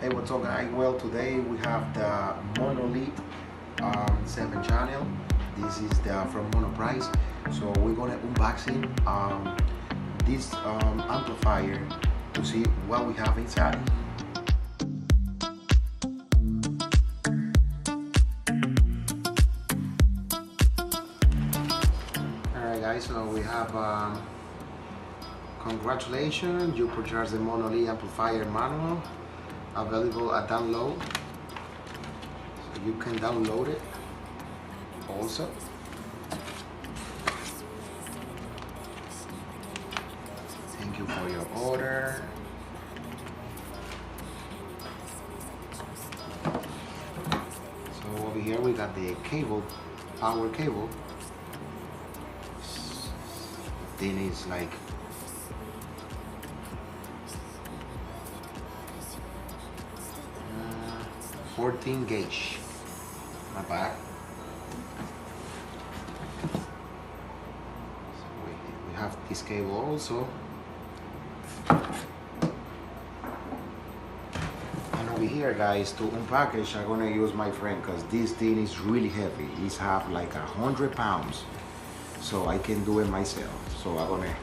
Hey, what's up, guys? Well, today we have the monolith 7 channel. This is the from Monoprice. So we're gonna unboxing this amplifier to see what we have inside. Alright, guys. So we have congratulations, you purchased the monolith amplifier manual. Available at download, so you can download it also. Thank you for your order. So over here we got the cable, power cable. Then it's like 14 gauge, my back. So we have this cable also. And over here, guys, to unpackage, I'm gonna use my friend because this thing is really heavy. It's have like 100 pounds. So I can do it myself. So I'm gonna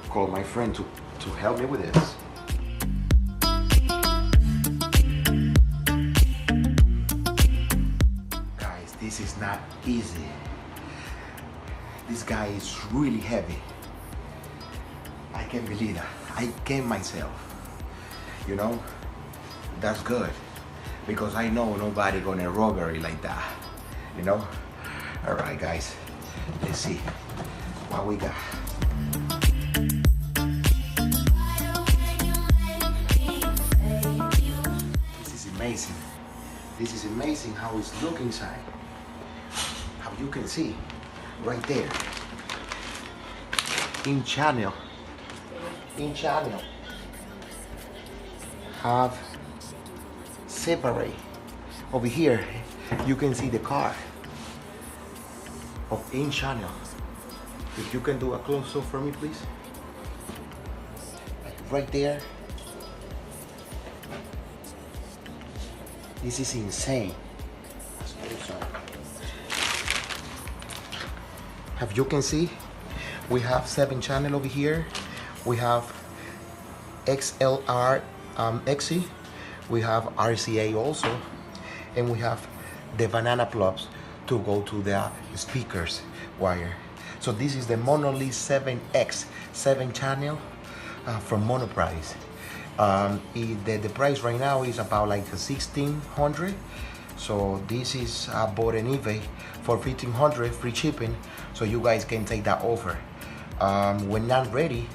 call my friend to help me with this. This is not easy. This guy is really heavy. I can't believe that. I came myself. You know, that's good because I know nobody gonna robbery like that. You know. All right, guys. Let's see what we got. This is amazing. This is amazing how it's looking inside. How you can see right there. In channel have separate. Over here you can see the card of in channel. If you can do a close-up for me, please. Right there. This is insane. As you can see, we have 7 channel over here. We have XLR XC. We have RCA also, and we have the banana plugs to go to the speakers wire. So this is the monolith 7X 7 channel from Monoprice. The price right now is about like 1,600. So this is bought on eBay for 1,500, free shipping. So you guys can take that offer. When I'm ready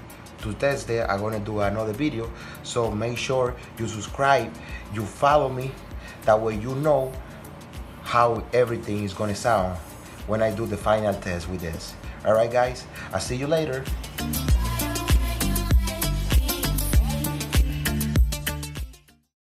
to test it, I'm gonna do another video. So make sure you subscribe, you follow me. That way you know how everything is gonna sound when I do the final test with this. All right, guys. I'll see you later.